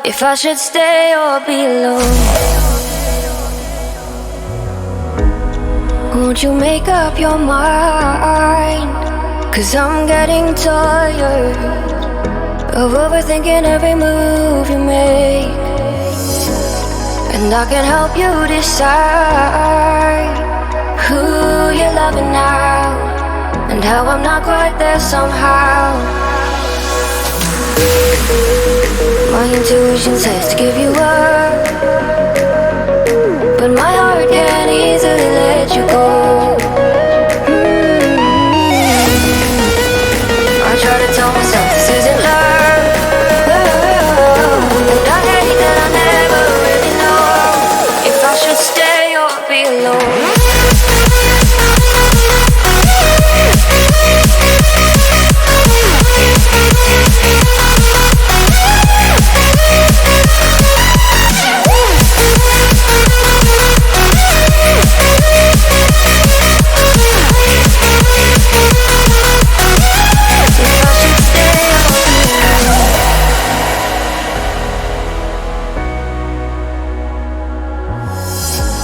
if I should stay or be alone. Won't you make up your mind? 'Cause I'm getting tired of overthinking every move you make. And I can help you decide who you're loving now, and how I'm not quite there somehow. My intuition says to give you up, but my heart can't easily let you go. I try to tell myself this isn't love, but I hate that I never really know if I should stay or be alone.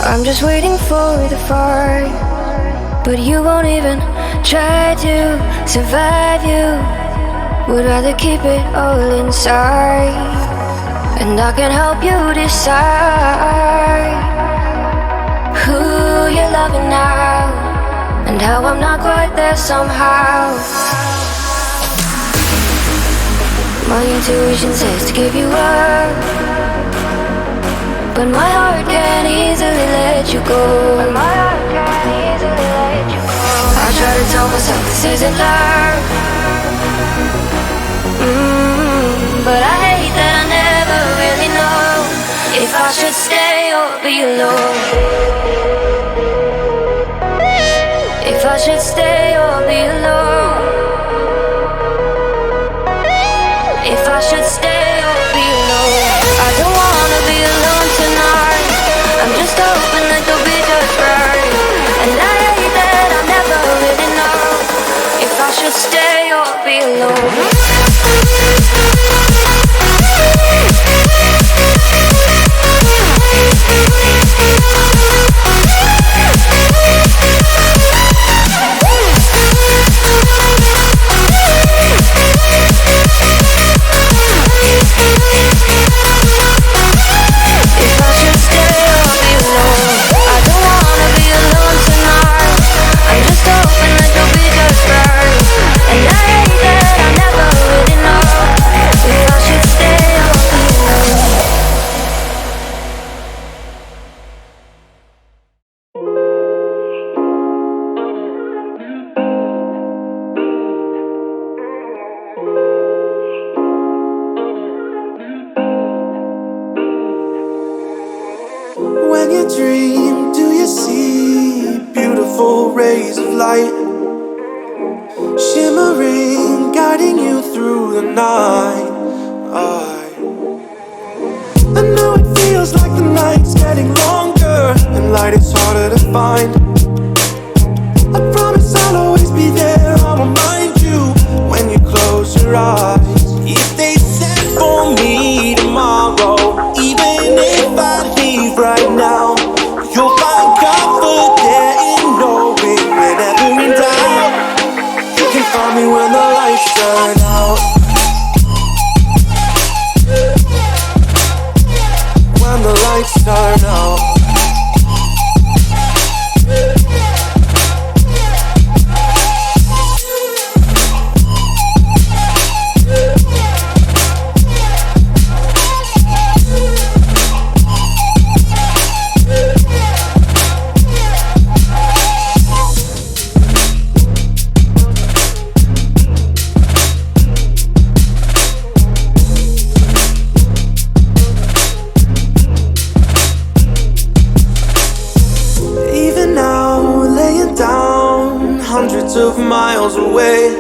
I'm just waiting for the fight, but you won't even try to survive. You would rather keep it all inside, and I can help you decide who you're loving now, and how I'm not quite there somehow. My intuition says to give you up, but my heart can't easily let you go. I try to tell myself this isn't love, but I hate that I never really know if I should stay or be alone. If I should stay or be alone. If I should stay or be alone. I don't wanna be alone tonight. I'm just hoping that you'll be just right. And I hate that I'll never really know if I should stay or be alone. When you dream, do you see beautiful rays of light shimmering, guiding you through the night? I know it feels like the night's getting longer and light is harder to find. I promise I'll always be there, I'll remind you when you close your eyes. If they send for me tomorrow, even if I leave right now, you'll find comfort there in knowing whenever in doubt, you can find me when the lights turn out. When the lights turn out. Of miles away,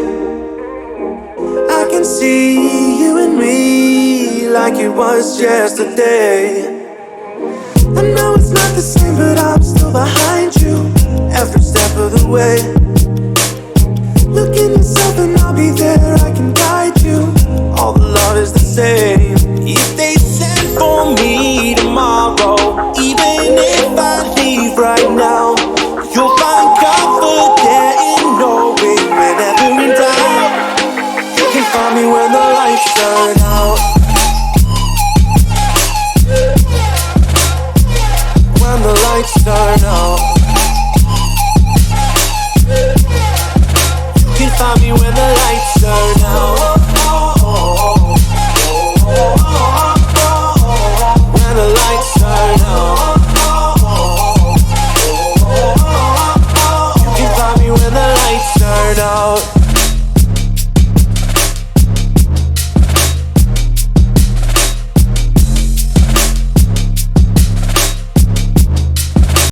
I can see you and me like it was yesterday. I know it's not the same, but I'm still behind you every step of the way. Look in yourself and I'll be there, I can guide you. All the love is the same. If they say find me when the lights turn out. When the lights turn out. You can find me when the lights turn out.